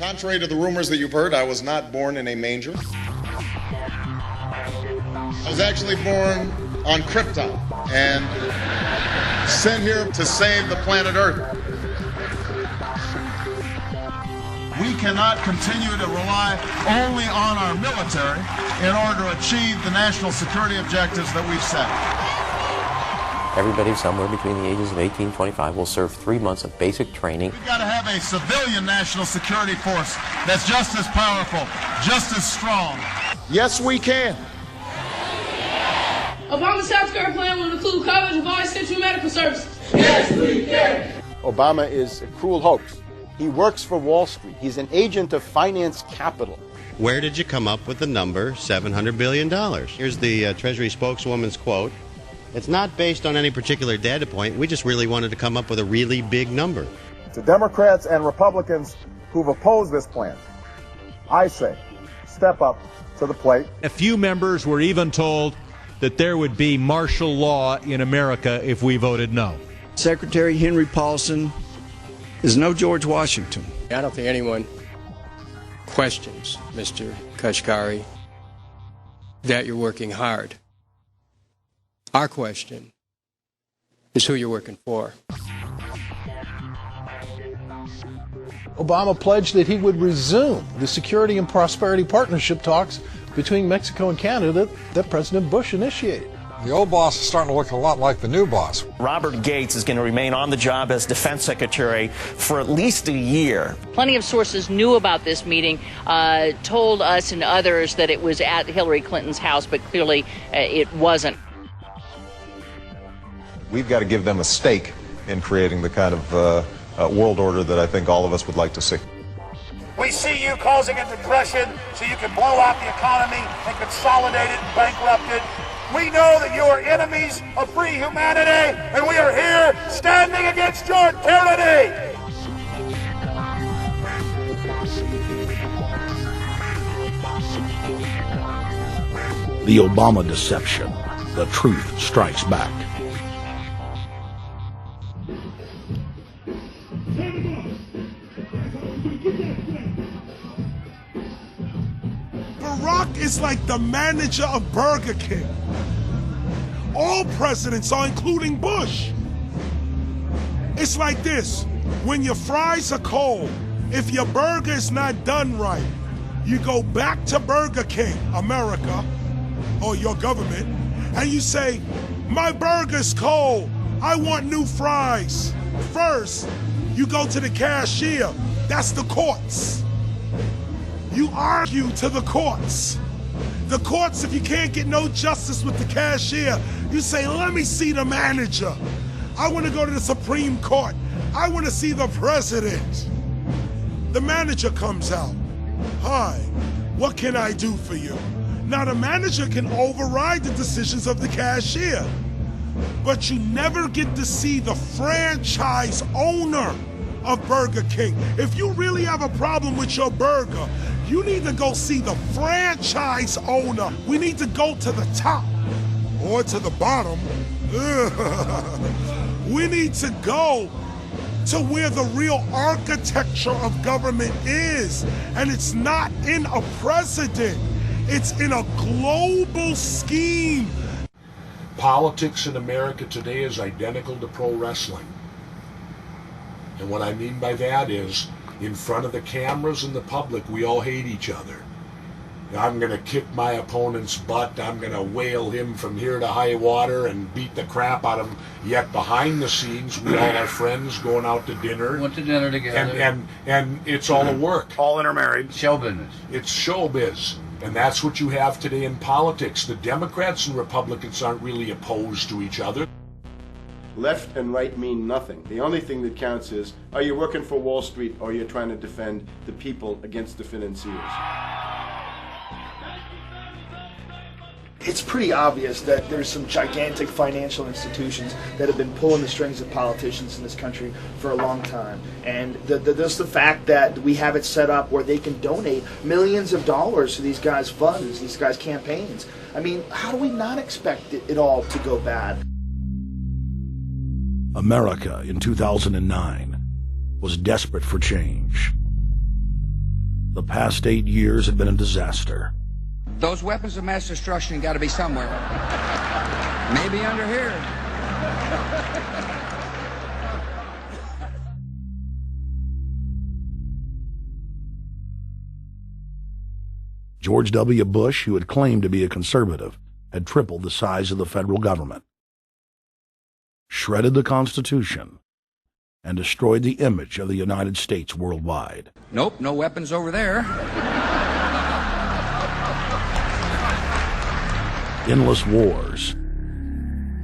Contrary to the rumors that you've heard, I was not born in a manger. I was actually born on Krypton and sent here to save the planet Earth. We cannot continue to rely only on our military in order to achieve the national security objectives that we've set. Everybody somewhere between the ages of 18 and 25 will serve 3 months of basic training. We've got to have a civilian national security force that's just as powerful, just as strong. Yes, we can. Obama's healthcare plan will include coverage of all essential medical services. Yes, we can. Obama is a cruel hoax. He works for Wall Street. He's an agent of finance capital. Where did you come up with the number $700 billion? Here's the Treasury spokeswoman's quote. It's not based on any particular data point. We just really wanted to come up with a really big number. To Democrats and Republicans who've opposed this plan, I say, step up to the plate. A few members were even told that there would be martial law in America if we voted no. Secretary Henry Paulson is no George Washington. I don't think anyone questions, Mr. Kashkari, that you're working hard. Our question is who you're working for. Obama pledged that he would resume the Security and Prosperity Partnership talks between Mexico and Canada that President Bush initiated. The old boss is starting to look a lot like the new boss. Robert Gates is going to remain on the job as Defense Secretary for at least a year. Plenty of sources knew about this meeting, told us and others that it was at Hillary Clinton's house, but clearly it wasn't. We've got to give them a stake in creating the kind of world order that I think all of us would like to see. We see you causing a depression so you can blow out the economy and consolidate it and bankrupt it. We know that you are enemies of free humanity, and we are here standing against your tyranny. The Obama deception. The truth strikes back. Barack is like the manager of Burger King. All presidents are, including Bush. It's like this. When your fries are cold, if your burger is not done right, you go back to Burger King, America, or your government, and you say, my burger's cold. I want new fries. First, you go to the cashier. That's the courts. You argue to the courts. The courts, if you can't get no justice with the cashier, you say, let me see the manager. I want to go to the Supreme Court. I want to see the president. The manager comes out. Hi, what can I do for you? Now the manager can override the decisions of the cashier, but you never get to see the franchise owner of Burger King. If you really have a problem with your burger, you need to go see the franchise owner. We need to go to the top or to the bottom. We need to go to where the real architecture of government is. And it's not in a president. It's in a global scheme. Politics in America today is identical to pro wrestling. And what I mean by that is, in front of the cameras and the public, we all hate each other. I'm going to kick my opponent's butt. I'm going to whale him from here to high water and beat the crap out of him. Yet behind the scenes, we all are friends going out to dinner. Went to dinner together. And it's all a work. All intermarried. Show business. It's showbiz. And that's what you have today in politics. The Democrats and Republicans aren't really opposed to each other. Left and right mean nothing. The only thing that counts is, are you working for Wall Street or you're trying to defend the people against the financiers? It's pretty obvious that there's some gigantic financial institutions that have been pulling the strings of politicians in this country for a long time. And just the fact that we have it set up where they can donate millions of dollars to these guys' funds, these guys' campaigns. I mean, how do we not expect it all to go bad? America in 2009 was desperate for change. The past 8 years had been a disaster. Those weapons of mass destruction got to be somewhere. Maybe under here. George W. Bush, who had claimed to be a conservative, had tripled the size of the federal government, shredded the Constitution, and destroyed the image of the United States worldwide. Nope, no weapons over there. Endless wars,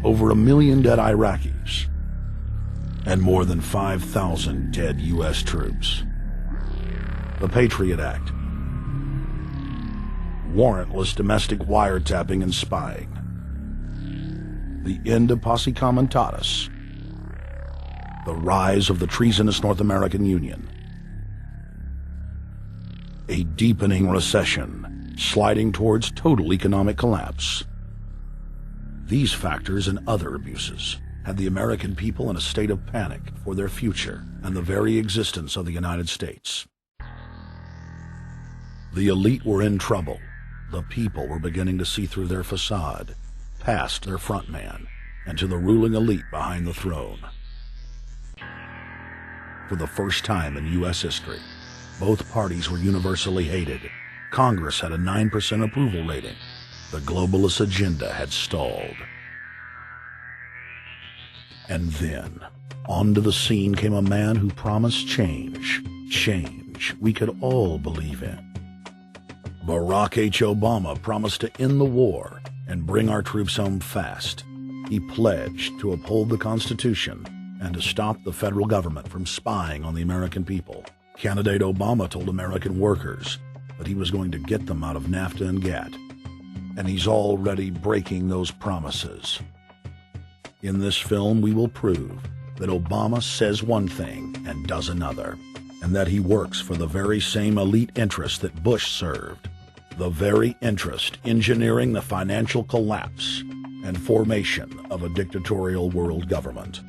over 1 million dead Iraqis, and more than 5,000 dead U.S. troops. The Patriot Act, warrantless domestic wiretapping and spying, the end of Posse Comitatus, the rise of the treasonous North American Union, a deepening recession sliding towards total economic collapse. These factors and other abuses had the American people in a state of panic for their future and the very existence of the United States. The elite were in trouble. The people were beginning to see through their facade, past their front man, and to the ruling elite behind the throne. For the first time in U.S. history, both parties were universally hated. Congress had a 9% approval rating. The globalist agenda had stalled. And then, onto the scene came a man who promised change. Change we could all believe in. Barack H. Obama promised to end the war and bring our troops home fast. He pledged to uphold the Constitution and to stop the federal government from spying on the American people. Candidate Obama told American workers that he was going to get them out of NAFTA and GATT, and he's already breaking those promises. In this film, we will prove that Obama says one thing and does another, and that he works for the very same elite interests that Bush served, the very interest engineering the financial collapse and formation of a dictatorial world government.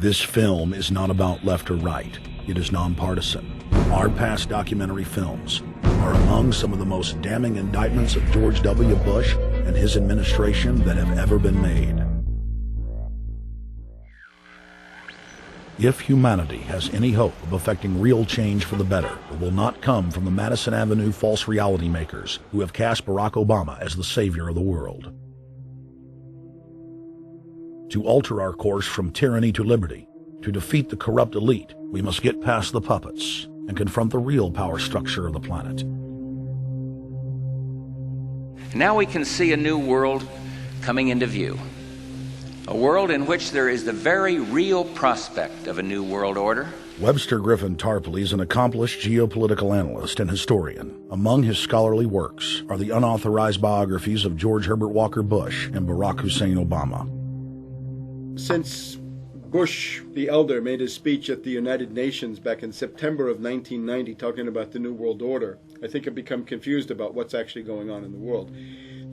This film is not about left or right. It is nonpartisan. Our past documentary films are among some of the most damning indictments of George W. Bush and his administration that have ever been made. If humanity has any hope of effecting real change for the better, it will not come from the Madison Avenue false reality makers who have cast Barack Obama as the savior of the world. To alter our course from tyranny to liberty, to defeat the corrupt elite, we must get past the puppets and confront the real power structure of the planet. Now we can see a new world coming into view. A world in which there is the very real prospect of a new world order. Webster Griffin Tarpley is an accomplished geopolitical analyst and historian. Among his scholarly works are the unauthorized biographies of George Herbert Walker Bush and Barack Hussein Obama. Since Bush the elder made his speech at the United Nations back in September of 1990 talking about the New World Order, I think I've become confused about what's actually going on in the world.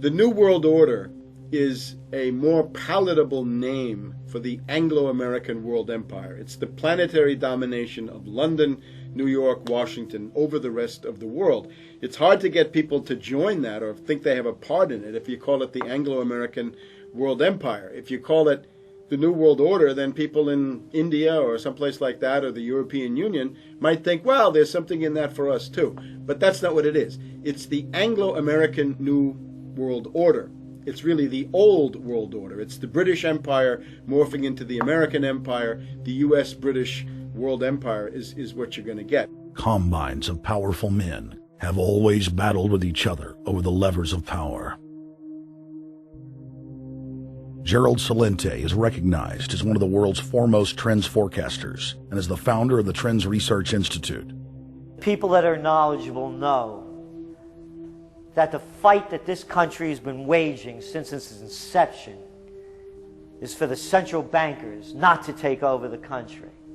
The New World Order is a more palatable name for the Anglo-American world empire. It's the planetary domination of London, New York, Washington over the rest of the world. It's hard to get people to join that or think they have a part in it if you call it the Anglo-American world empire. If you call it the New World Order, then people in India or someplace like that or the European Union might think, well, there's something in that for us too. But that's not what it is. It's the Anglo-American New World Order. It's really the old world order. It's the British Empire morphing into the American Empire. The U.S.-British world empire is what you're going to get. Combines of powerful men have always battled with each other over the levers of power. Gerald Celente is recognized as one of the world's foremost trends forecasters and is the founder of the Trends Research Institute. People that are knowledgeable know that the fight that this country has been waging since its inception is for the central bankers not to take over the country.